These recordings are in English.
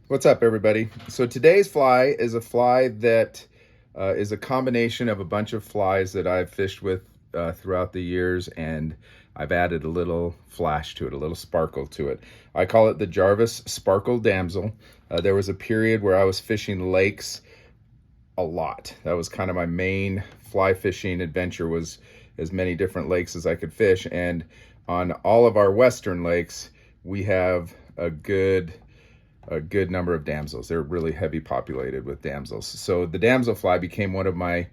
What's up, everybody? So today's fly is a fly that is a combination of a bunch of flies that I've fished with throughout the years, and I've added a little flash to it, a little sparkle to it. I call it the Jarvis Sparkle Damsel. There was a period where I was fishing lakes a lot. That was kind of my main fly fishing adventure, was as many different lakes as I could fish. And on all of our western lakes, we have a good number of damsels. They're really heavy populated with damsels. So the damsel fly became one of my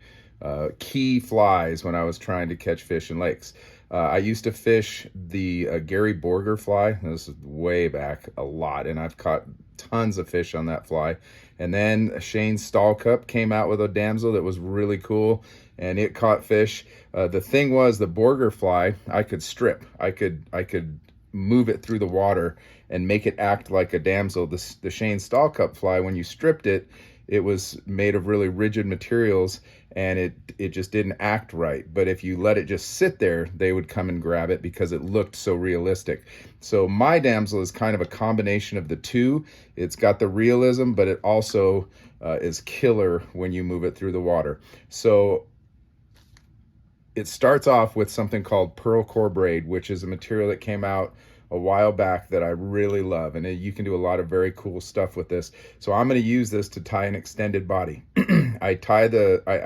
key flies when I was trying to catch fish in lakes. I used to fish the Gary Borger fly. This is way back a lot, and I've caught tons of fish on that fly. And then Shane Stallcup came out with a damsel that was really cool, and it caught fish. The thing was, the Borger fly, I could strip. I could move it through the water and make it act like a damsel. The Shane Stallcup fly, when you stripped it, it was made of really rigid materials, and it just didn't act right. But if you let it just sit there, they would come and grab it because it looked so realistic. So my damsel is kind of a combination of the two. It's got the realism, but it also is killer when you move it through the water. So it starts off with something called pearl core braid, which is a material that came out a while back that I really love. And you can do a lot of very cool stuff with this. So I'm going to use this to tie an extended body. I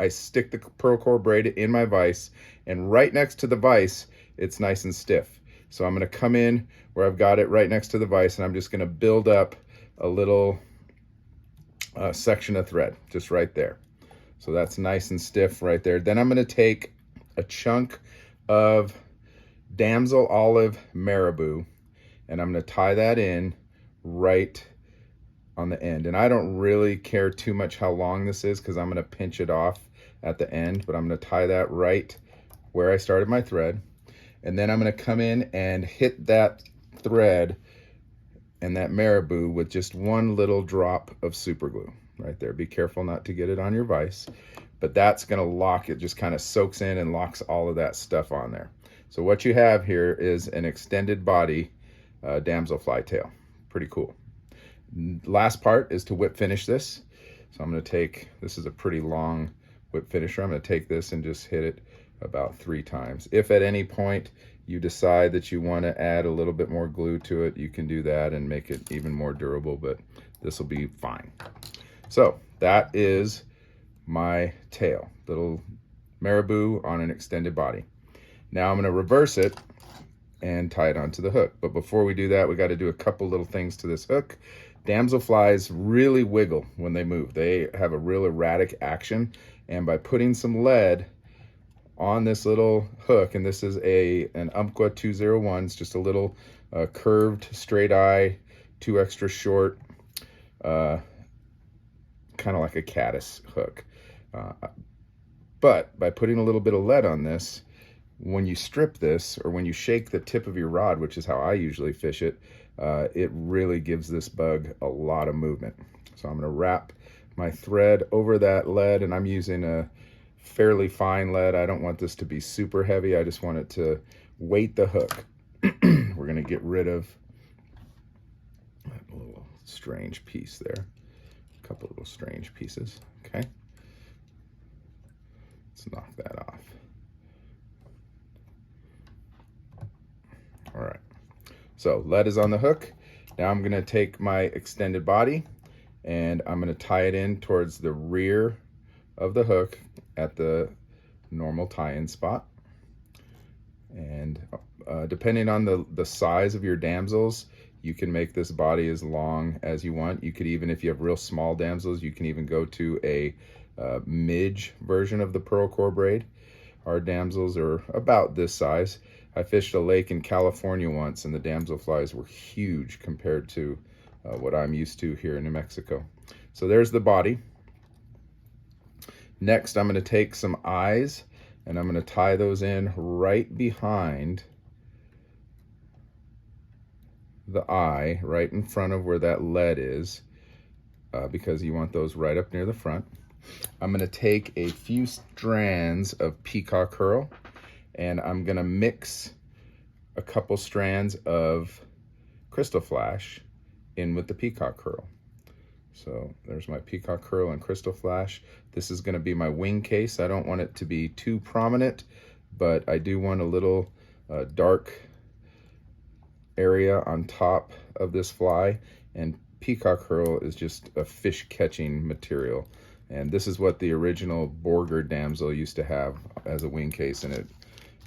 stick the pearl core braid in my vise, and right next to the vise, it's nice and stiff. So I'm going to come in where I've got it right next to the vise, and I'm just going to build up a little section of thread just right there. So that's nice and stiff right there. Then I'm going to take a chunk of Damsel olive marabou, and I'm going to tie that in right on the end. And I don't really care too much how long this is, because I'm going to pinch it off at the end, but I'm going to tie that right where I started my thread. And then I'm going to come in and hit that thread and that marabou with just one little drop of super glue right there. Be careful not to get it on your vise, but that's going to lock it. Just kind of soaks in and locks all of that stuff on there. So what you have here is an extended body damsel fly tail. Pretty cool. Last part is to whip finish this. So I'm going to take, this is a pretty long whip finisher. I'm going to take this and just hit it about 3 times. If at any point you decide that you want to add a little bit more glue to it, you can do that and make it even more durable, but this will be fine. So that is my tail, little marabou on an extended body. Now I'm going to reverse it and tie it onto the hook. But before we do that, we got to do a couple little things to this hook. Damsel flies really wiggle when they move. They have a real erratic action, and by putting some lead on this little hook, and this is an Umpqua 201, it's just a little curved straight eye, 2 extra short, kind of like a caddis hook. But by putting a little bit of lead on this, when you strip this, or when you shake the tip of your rod, which is how I usually fish it, it really gives this bug a lot of movement. So I'm going to wrap my thread over that lead, and I'm using a fairly fine lead. I don't want this to be super heavy. I just want it to weight the hook. We're going to get rid of that little strange piece there. A couple little strange pieces. Okay. Let's knock that off. All right. So lead is on the hook. Now I'm going to take my extended body, and I'm going to tie it in towards the rear of the hook at the normal tie-in spot. And depending on the size of your damsels, you can make this body as long as you want. You could even, if you have real small damsels, you can even go to a midge version of the pearl core braid. Our damsels are about this size. I fished a lake in California once, and the damsel flies were huge compared to what I'm used to here in New Mexico. So there's the body. Next, I'm going to take some eyes, and I'm going to tie those in right behind the eye, right in front of where that lead is, because you want those right up near the front. I'm going to take a few strands of peacock herl, and I'm going to mix a couple strands of crystal flash in with the peacock herl. So there's my peacock curl and crystal flash. This is going to be my wing case. I don't want it to be too prominent, but I do want a little dark area on top of this fly. And peacock curl is just a fish catching material. And this is what the original Borger Damsel used to have as a wing case, and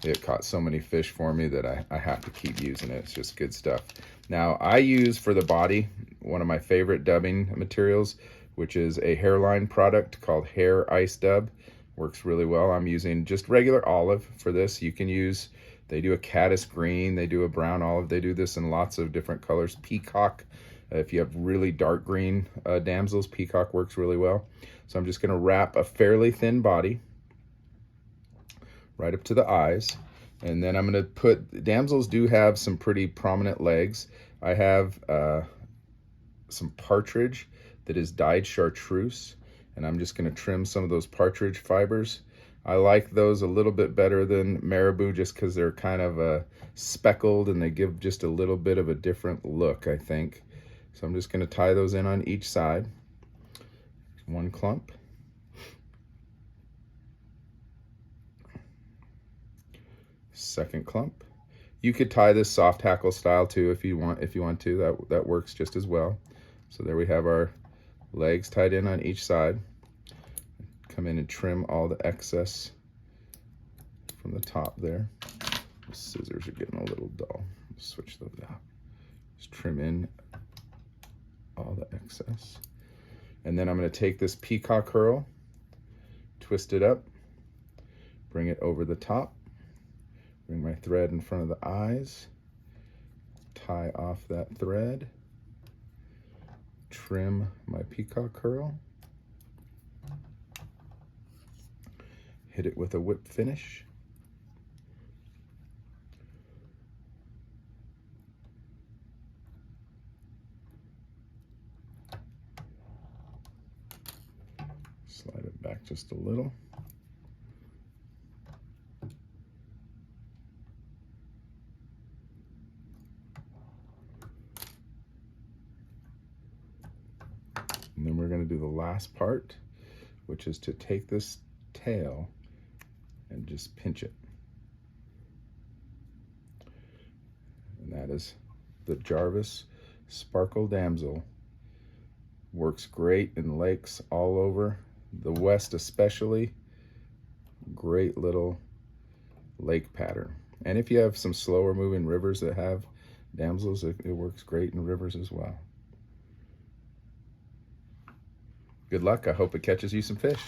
it caught so many fish for me that I have to keep using it. It's just good stuff. Now, I use for the body one of my favorite dubbing materials, which is a hairline product called Hair Ice Dub. Works really well. I'm using just regular olive for this. You can use, they do a caddis green, they do a brown olive, they do this in lots of different colors. Peacock, if you have really dark green damsels, peacock works really well. So I'm just gonna wrap a fairly thin body right up to the eyes. And then I'm gonna put, damsels do have some pretty prominent legs. I have some partridge that is dyed chartreuse, and I'm just gonna trim some of those partridge fibers. I like those a little bit better than marabou just because they're kind of speckled and they give just a little bit of a different look, I think. So I'm just gonna tie those in on each side. One clump. Second clump. You could tie this soft hackle style too if you want to. That works just as well. So there we have our legs tied in on each side. Come in and trim all the excess from the top there. The scissors are getting a little dull. Switch those out. Just trim in all the excess. And then I'm going to take this peacock curl, twist it up, bring it over the top, bring my thread in front of the eyes, tie off that thread, trim my peacock curl, hit it with a whip finish, slide it back just a little. And then we're going to do the last part, which is to take this tail and just pinch it. And that is the Jarvis Sparkle Damsel. Works great in lakes all over the West, especially. Great little lake pattern. And if you have some slower moving rivers that have damsels, it works great in rivers as well. Good luck. I hope it catches you some fish.